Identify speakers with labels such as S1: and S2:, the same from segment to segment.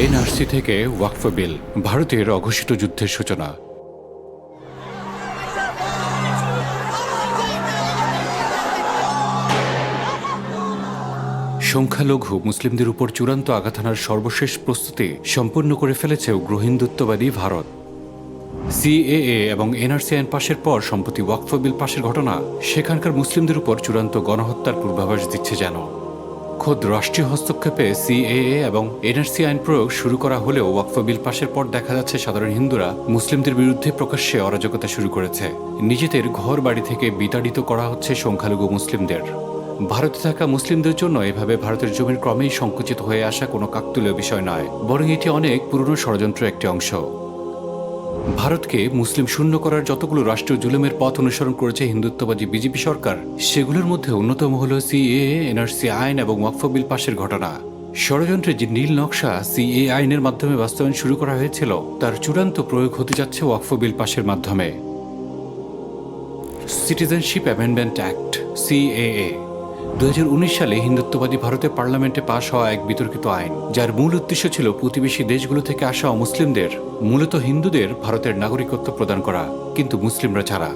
S1: NRC থেকে ওয়াকফ বিল, ভারতের অঘোষিত যুদ্ধের সূচনা। সংখ্যালঘু মুসলিমদের উপর চূড়ান্ত আঘাত হানার সর্বশেষ প্রস্তুতি সম্পূর্ণ করে ফেলেছে উগ্র হিন্দুত্ববাদী ভারত। সিএএ এবং এনআরসি আইন পাশের পর সম্প্রতি ওয়াকফ বিল পাশের ঘটনা সেখানকার মুসলিমদের উপর চূড়ান্ত গণহত্যার পূর্বাভাস দিচ্ছে যেন। খোদ রাষ্ট্রীয় হস্তক্ষেপে সিএএ এবং এনআরসি আইন প্রয়োগ শুরু করা হলেও ওয়াকফ বিল পাশের পর দেখা যাচ্ছে সাধারণ হিন্দুরা মুসলিমদের বিরুদ্ধে প্রকাশ্যে অরাজকতা শুরু করেছে। নিজেদের ঘর বাড়ি থেকে বিতাড়িত করা হচ্ছে সংখ্যালঘু মুসলিমদের। ভারতে থাকা মুসলিমদের জন্য এভাবে ভারতের জমির ক্রমেই সংকুচিত হয়ে আসা কোনো কাকতালীয় বিষয় নয়, বরং এটি অনেক পুরনো ষড়যন্ত্রের একটি অংশ। ভারতকে মুসলিম শূন্য করার যতগুলো রাষ্ট্রীয় জুলুমের পথ অনুসরণ করেছে হিন্দুত্ববাদী বিজেপি সরকার, সেগুলোর মধ্যে অন্যতম হল সিএএ, এনআরসি আইন এবং ওয়াকফ বিল পাশের ঘটনা। ষড়যন্ত্রের যে নীল নকশা সিএএ আইনের মাধ্যমে বাস্তবায়ন শুরু করা হয়েছিল, তার চূড়ান্ত প্রয়োগ হতে যাচ্ছে ওয়াকফ বিল পাশের মাধ্যমে। সিটিজেনশিপ অ্যামেন্ডমেন্ট অ্যাক্ট সিএএ 2019 সালে হিন্দুত্ববাদী ভারতের পার্লামেন্টে পাশ হওয়া এক বিতর্কিত আইন, যার মূল উদ্দেশ্য ছিল প্রতিবেশী দেশগুলো থেকে আসা অমুসলিমদের, মূলত হিন্দুদের ভারতের নাগরিকত্ব প্রদান করা, কিন্তু মুসলিমরা ছাড়া।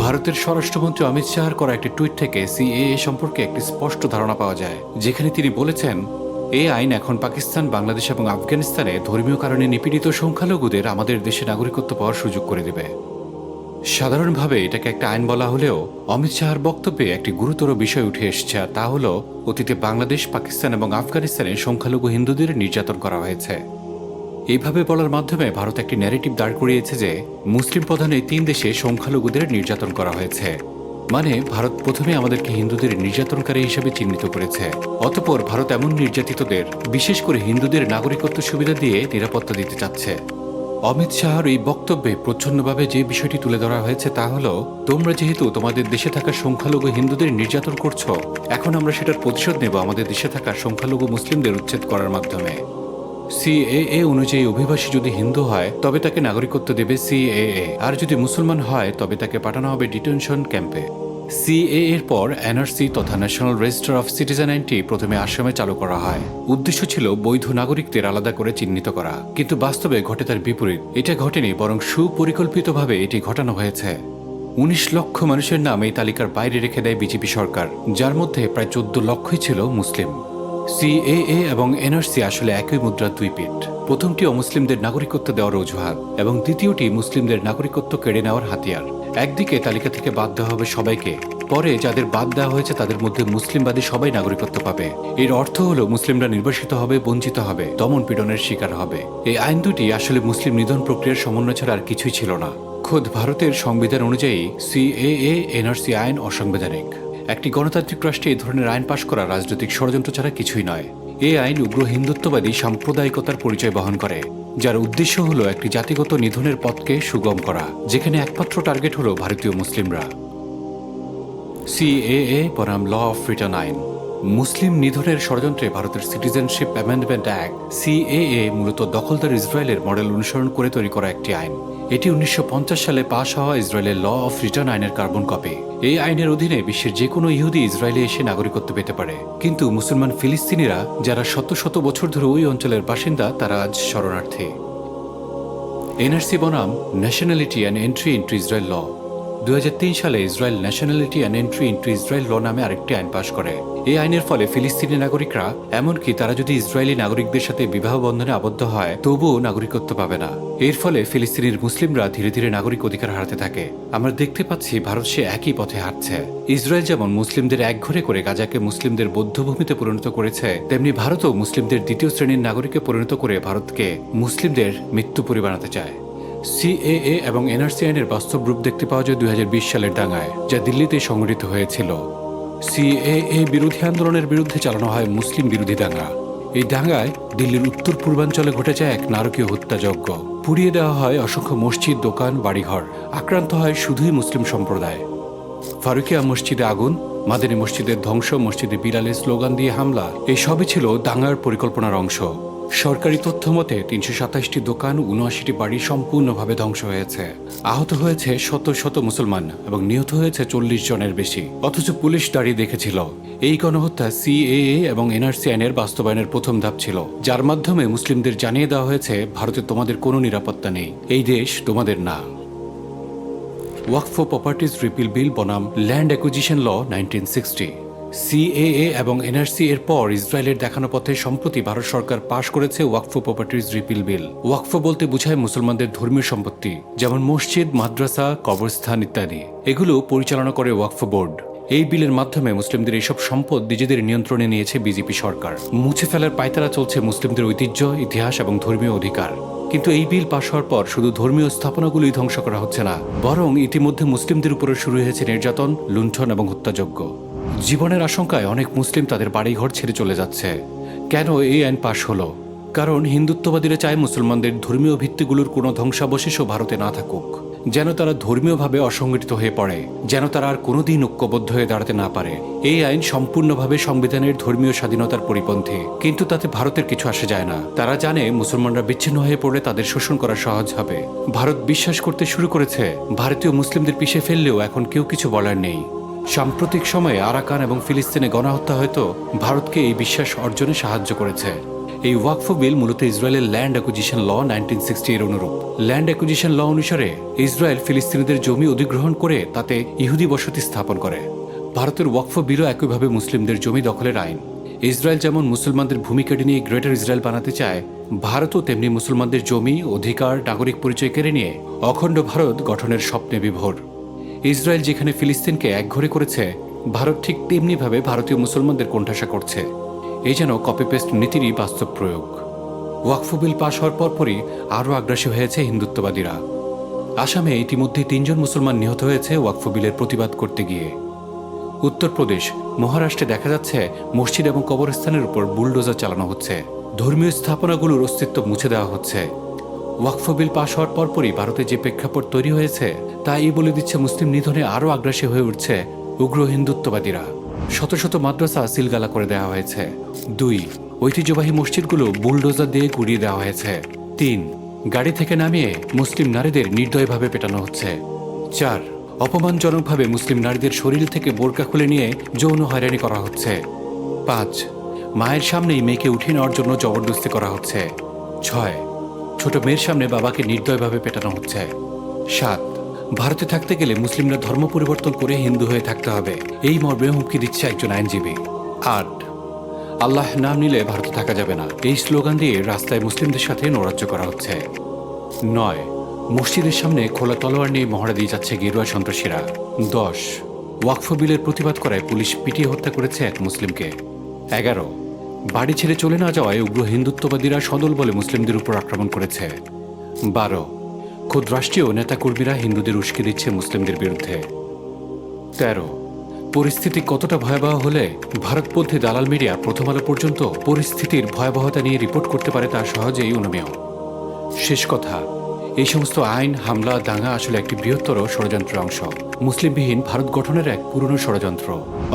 S1: ভারতের স্বরাষ্ট্রমন্ত্রী অমিত শাহর করা একটি টুইট থেকে সিএএ সম্পর্কে একটি স্পষ্ট ধারণা পাওয়া যায়, যেখানে তিনি বলেছেন, এই আইন এখন পাকিস্তান, বাংলাদেশ এবং আফগানিস্তানে ধর্মীয় কারণে নিপীড়িত সংখ্যালঘুদের আমাদের দেশে নাগরিকত্ব পাওয়ার সুযোগ করে দেবে। সাধারণভাবে এটাকে একটা আইন বলা হলেও অমিত শাহর বক্তব্যে একটি গুরুতর বিষয় উঠে এসেছে, তা হল অতীতে বাংলাদেশ, পাকিস্তান এবং আফগানিস্তানে সংখ্যালঘু হিন্দুদের নির্যাতন করা হয়েছে। এইভাবে বলার মাধ্যমে ভারত একটি ন্যারেটিভ দাঁড় করিয়েছে যে মুসলিম প্রধান এই 3 দেশে সংখ্যালঘুদের নির্যাতন করা হয়েছে। মানে ভারত প্রথমে আমাদেরকে হিন্দুদের নির্যাতনকারী হিসেবে চিহ্নিত করেছে, অতঃপর ভারত এমন নির্যাতিতদের, বিশেষ করে হিন্দুদের নাগরিকত্ব সুবিধা দিয়ে নিরাপত্তা দিতে চাচ্ছে। অমিত শাহর এই বক্তব্যে প্রচ্ছন্নভাবে যে বিষয়টি তুলে ধরা হয়েছে তা হলো, তোমরা যেহেতু তোমাদের দেশে থাকা সংখ্যালঘু হিন্দুদের নির্যাতন করছো, এখন আমরা সেটার প্রতিশোধ নেব আমাদের দেশে থাকা সংখ্যালঘু মুসলিমদের উচ্ছেদ করার মাধ্যমে। সিএএ অনুযায়ী অভিবাসী যদি হিন্দু হয় তবে তাকে নাগরিকত্ব দেবে সিএএ, আর যদি মুসলমান হয় তবে তাকে পাঠানো হবে ডিটেনশন ক্যাম্পে। সিএএ এর পর এনআরসি তথা ন্যাশনাল রেজিস্টার অফ সিটিজেন আইনটি প্রথমে আসামে চালু করা হয়। উদ্দেশ্য ছিল বৈধ নাগরিকদের আলাদা করে চিহ্নিত করা, কিন্তু বাস্তবে ঘটে তার বিপরীত। এটা ঘটেনি, বরং সুপরিকল্পিতভাবে এটি ঘটানো হয়েছে। 19 লক্ষ মানুষের নাম এই তালিকার বাইরে রেখে দেয় বিজেপি সরকার, যার মধ্যে প্রায় 14 লক্ষই ছিল মুসলিম। সিএএ এবং এনআরসি আসলে একই মুদ্রার দুই পিঠ। প্রথমটি অমুসলিমদের নাগরিকত্ব দেওয়ার অজুহাত এবং দ্বিতীয়টি মুসলিমদের নাগরিকত্ব কেড়ে নেওয়ার হাতিয়ার। একদিকে তালিকা থেকে বাদ দেওয়া হবে সবাইকে, পরে যাদের বাদ দেওয়া হয়েছে তাদের মধ্যে মুসলিমবাদী সবাই নাগরিকত্ব পাবে। এর অর্থ হলো মুসলিমরা নির্বাসিত হবে, বঞ্চিত হবে, দমন পীড়নের শিকার হবে। এই আইন দুটি আসলে মুসলিম নিধন প্রক্রিয়ার সমন্বয় ছাড়া আর কিছুই ছিল না। খোদ ভারতের সংবিধান অনুযায়ী সিএএ, এনআরসি আইন অসাংবিধানিক। একটি গণতান্ত্রিক রাষ্ট্রে এই ধরনের আইন পাশ করা রাজনৈতিক ষড়যন্ত্র ছাড়া কিছুই নয়। এই আইন উগ্র হিন্দুত্ববাদী সাম্প্রদায়িকতার পরিচয় বহন করে, যার উদ্দেশ্য হলো একটি জাতিগত নিধনের পথকে সুগম করা, যেখানে একমাত্র টার্গেট হলো ভারতীয় মুসলিমরা। সিএএ বনাম ল অফ রিটার্ন আইন। মুসলিম নিধনের ষড়যন্ত্রে ভারতের সিটিজেনশিপ অ্যামেন্ডমেন্ট অ্যাক্ট সিএএ মূলত দখলদার ইসরায়েলের মডেল অনুসরণ করে তৈরি করা একটি আইন। এটি 1950 সালে পাশ হওয়া ইসরায়েলের ল অফ রিটার্ন আইনের কার্বন কপি। এই আইনের অধীনে বিশ্বের যে কোনো ইহুদি ইসরায়েলে এসে নাগরিকত্ব পেতে পারে, কিন্তু মুসলমান ফিলিস্তিনিরা, যারা শত শত বছর ধরে ওই অঞ্চলের বাসিন্দা, তারা আজ শরণার্থী। এনআরসি বনাম nationality and entry into Israel law. 2003 সালে Israel nationality and entry into Israel law নামে আরেকটি আইন পাশ করে। এই আইনের ফলে ফিলিস্তিনি নাগরিকরা, এমনকি তারা যদি ইসরায়েলি নাগরিকদের সাথে বিবাহ বন্ধনে আবদ্ধ হয়, তবুও নাগরিকত্ব পাবে না। এর ফলে ফিলিস্তিনির মুসলিমরা ধীরে ধীরে নাগরিক অধিকার হারাতে থাকে। আমরা দেখতে পাচ্ছি ভারত সে একই পথে হাঁটছে। ইসরায়েল যেমন মুসলিমদের একঘরে করে গাজাকে মুসলিমদের বৌদ্ধভূমিতে পরিণত করেছে, তেমনি ভারতও মুসলিমদের দ্বিতীয় শ্রেণীর নাগরিকে পরিণত করে ভারতকে মুসলিমদের মৃত্যুপুরী বানাতে চায়। সিএএ এবং এনআরসি আইনের বাস্তব রূপ দেখতে পাওয়া যায় 2020 সালের দাঙ্গায়, যা দিল্লিতে সংঘটিত হয়েছিল। সিএএ বিরোধী আন্দোলনের বিরুদ্ধে চালানো হয় মুসলিম বিরোধী দাঙ্গা। এই দাঙ্গায় দিল্লির উত্তর পূর্বাঞ্চলে ঘটে যায় এক নারকীয় হত্যাযজ্ঞ। পুড়িয়ে দেওয়া হয় অসংখ্য মসজিদ, দোকান, বাড়িঘর। আক্রান্ত হয় শুধুই মুসলিম সম্প্রদায়। ফারুকিয়া মসজিদে আগুন, মাদানী মসজিদের ধ্বংস, মসজিদে বিলালের স্লোগান দিয়ে হামলা, এই সবই ছিল দাঙ্গার পরিকল্পনার অংশ। সরকারি তথ্য মতে ৩২৭টি দোকান, ৭৯টি বাড়ি সম্পূর্ণভাবে ধ্বংস হয়েছে। আহত হয়েছে শত শত মুসলমান এবং নিহত হয়েছে ৪০ জনের বেশি। অথচ পুলিশ দাঁড়িয়ে দেখেছিল। এই গণহত্যা সিএএ এবং এনআরসি আইনের বাস্তবায়নের প্রথম ধাপ ছিল, যার মাধ্যমে মুসলিমদের জানিয়ে দেওয়া হয়েছে ভারতে তোমাদের কোনো নিরাপত্তা নেই, এই দেশ তোমাদের না। ওয়াকফ প্রপার্টিজ রিপিল বিল বনাম ল্যান্ড অ্যাকুইজিশন ল 1960। সিএএ এবং এনআরসি এর পর ইসরায়েলের দেখানো পথে সম্প্রতি ভারত সরকার পাশ করেছে ওয়াকফ প্রপার্টিজ রিপিল বিল। ওয়াকফ বলতে বোঝায় মুসলমানদের ধর্মীয় সম্পত্তি, যেমন মসজিদ, মাদ্রাসা, কবরস্থান ইত্যাদি। এগুলো পরিচালনা করে ওয়াকফ বোর্ড। এই বিলের মাধ্যমে মুসলিমদের এইসব সম্পদ নিজেদের নিয়ন্ত্রণে নিয়েছে বিজেপি সরকার। মুছে ফেলার পায়তারা চলছে মুসলিমদের ঐতিহ্য, ইতিহাস এবং ধর্মীয় অধিকার। কিন্তু এই বিল পাশ হওয়ার পর শুধু ধর্মীয় স্থাপনাগুলোই ধ্বংস করা হচ্ছে না, বরং ইতিমধ্যে মুসলিমদের উপরে শুরু হয়েছে নির্যাতন, লুণ্ঠন এবং হত্যাযজ্ঞ। জীবনের আশঙ্কায় অনেক মুসলিম তাদের বাড়িঘর ছেড়ে চলে যাচ্ছে। কেন এই আইন পাশ হলো? কারণ হিন্দুত্ববাদীরা চায় মুসলমানদের ধর্মীয় ভিত্তিগুলোর কোনো ধ্বংসাবশেষও ভারতে না থাকুক, যেন তারা ধর্মীয়ভাবে অসংগঠিত হয়ে পড়ে, যেন তারা আর কোনোদিন ঐক্যবদ্ধ হয়ে দাঁড়াতে না পারে। এই আইন সম্পূর্ণভাবে সংবিধানের ধর্মীয় স্বাধীনতার পরিপন্থী, কিন্তু তাতে ভারতের কিছু আসে যায় না। তারা জানে মুসলমানরা বিচ্ছিন্ন হয়ে পড়লে তাদের শোষণ করা সহজ হবে। ভারত বিশ্বাস করতে শুরু করেছে ভারতীয় মুসলিমদের পিষে ফেললেও এখন কেউ কিছু বলার নেই। সাম্প্রতিক সময়ে আরাকান এবং ফিলিস্তিনে গণহত্যা হয়তো ভারতকে এই বিশ্বাস অর্জনে সাহায্য করেছে। এই ওয়াকফ বিল মূলত ইসরায়েলের ল্যান্ড অ্যাকুইজিশন ল 1960 এর অনুরূপ। ল্যান্ড অ্যাকুইজিশন ল অনুসারে ইসরায়েল ফিলিস্তিনিদের জমি অধিগ্রহণ করে তাতে ইহুদি বসতি স্থাপন করে। ভারতের ওয়াকফ বিলও একইভাবে মুসলিমদের জমি দখলের আইন। ইসরায়েল যেমন মুসলমানদের ভূমি কেড়ে নিয়ে গ্রেটার ইসরায়েল বানাতে চায়, ভারতও তেমনি মুসলমানদের জমি, অধিকার, নাগরিক পরিচয় কেড়ে নিয়ে অখণ্ড ভারত গঠনের স্বপ্নে বিভোর। ইসরায়েল যেখানে ফিলিস্তিনকে একঘরে করেছে, ভারত ঠিক তেমনিভাবে ভারতীয় মুসলমানদের কোণঠাসা করছে। এই যেন কপি পেস্ট নীতিরই বাস্তব প্রয়োগ। ওয়াকফ বিল পাশ হওয়ার পরপরই আরও আগ্রাসী হয়েছে হিন্দুত্ববাদীরা। আসামে ইতিমধ্যে ৩ জন মুসলমান নিহত হয়েছে ওয়াকফ বিলের প্রতিবাদ করতে গিয়ে। উত্তরপ্রদেশ, মহারাষ্ট্রে দেখা যাচ্ছে মসজিদ এবং কবরস্থানের উপর বুলডোজার চালানো হচ্ছে। ধর্মীয় স্থাপনাগুলোর অস্তিত্ব মুছে দেওয়া হচ্ছে। ওয়াকফ বিল পাশ হওয়ার পরপরই ভারতে যে প্রেক্ষাপট তৈরি হয়েছে তা এই বলে দিচ্ছে মুসলিম নিধনে আরও আগ্রাসী হয়ে উঠছে উগ্র হিন্দুত্ববাদীরা। শত শত মাদ্রাসা সিলগালা করে দেওয়া হয়েছে। 2, ঐতিহ্যবাহী মসজিদগুলো বুলডোজার দিয়ে গুড়িয়ে দেওয়া হয়েছে। 3, গাড়ি থেকে নামিয়ে মুসলিম নারীদের নির্দয়ভাবে পেটানো হচ্ছে। 4, অপমানজনকভাবে মুসলিম নারীদের শরীর থেকে বোরকা খুলে নিয়ে যৌন হয়রানি করা হচ্ছে। 5, মায়ের সামনেই মেয়েকে উঠিয়ে নেওয়ার জন্য জবরদস্তি করা হচ্ছে। 6, ছোট মেয়ের সামনে বাবাকে নির্দয়ভাবে পেটানো হচ্ছে। 7, ভারতে থাকতে গেলে মুসলিমরা ধর্ম পরিবর্তন করে হিন্দু হয়ে থাকতে হবে, এই মর্মে হুমকি দিচ্ছে একজন আইনজীবী। 8, আল্লাহ নাম নিলে ভারতে থাকা যাবে না, এই স্লোগান দিয়ে রাস্তায় মুসলিমদের সাথে নৈরাজ্য করা হচ্ছে। 9, মসজিদের সামনে খোলা তলোয়ার নিয়ে মহড়া দিয়ে যাচ্ছে গেরুয়া সন্ত্রাসীরা। 10, ওয়াকফ বিলের প্রতিবাদ করায় পুলিশ পিটিয়ে হত্যা করেছে এক মুসলিমকে। 11, বাড়ি ছেড়ে চলে না যাওয়ায় উগ্র হিন্দুত্ববাদীরা সদল বলে মুসলিমদের উপর আক্রমণ করেছে। 12, খোদ রাষ্ট্রীয় নেতাকর্মীরা হিন্দুদের উস্কে দিচ্ছে মুসলিমদের বিরুদ্ধে। 13, পরিস্থিতি কতটা ভয়াবহ হলে ভারতপন্থী দালাল মিডিয়া প্রথম আলো পর্যন্ত পরিস্থিতির ভয়াবহতা নিয়ে রিপোর্ট করতে পারে তা সহজেই অনুমেয়। শেষ কথা, এই সমস্ত আইন, হামলা, দাঙ্গা আসলে একটি বৃহত্তর ষড়যন্ত্রের অংশ। মুসলিমবিহীন ভারত গঠনের এক পুরনো ষড়যন্ত্র।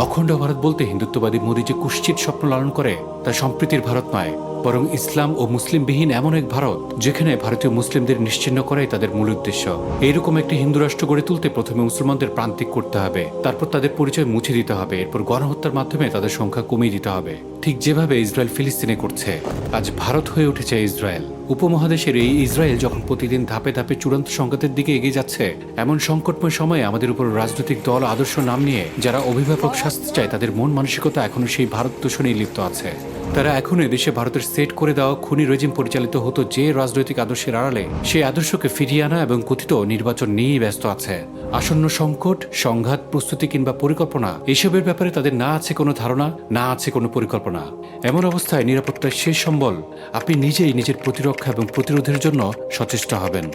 S1: অখণ্ড ভারত বলতে হিন্দুত্ববাদী মোদী যে কুৎসিত স্বপ্ন লালন করে তা সম্প্রীতির ভারত নয়, বরং ইসলাম ও মুসলিমবিহীন এমন এক ভারত যেখানে ভারতীয় মুসলিমদের নিশ্চিহ্ন করাই তাদের মূল উদ্দেশ্য। এইরকম একটি হিন্দু রাষ্ট্র গড়ে তুলতে প্রথমে মুসলমানদের প্রান্তিক করতে হবে, তারপর তাদের পরিচয় মুছে দিতে হবে, এরপর গণহত্যার মাধ্যমে তাদের সংখ্যা কমিয়ে দিতে হবে, ঠিক যেভাবে ইসরায়েল ফিলিস্তিনে করছে। আজ ভারত হয়ে উঠেছে ইসরায়েল। উপমহাদেশের এই ইসরায়েল যখন প্রতিদিন ধাপে ধাপে চূড়ান্ত সংঘাতের দিকে এগিয়ে যাচ্ছে, এমন সংকটময় সময়ে আমাদের উপর রাজনৈতিক দল, আদর্শ নাম নিয়ে যারা অভিভাবক শাস্তি চায়, তাদের মন মানসিকতা এখনো সেই ভারত দূষণেই লিপ্ত আছে। তারা এখনো দেশে ভারতের সেট করে দেওয়া খুনি রেজিম পরিচালিত হতো যে রাজনৈতিক আদর্শের আড়ালে, সেই আদর্শকে ফিরিয়ে আনা এবং কথিত নির্বাচন নিয়েই ব্যস্ত আছে। আসন্ন সংকট, সংঘাত প্রস্তুতি কিংবা পরিকল্পনা, এসবের ব্যাপারে তাদের না আছে কোনো ধারণা, না আছে কোনো পরিকল্পনা। এমন অবস্থায় নিরাপত্তার শেষ সম্বল আপনি নিজেই নিজের প্রতিরক্ষা এবং প্রতিরোধের জন্য সচেষ্ট হবেন।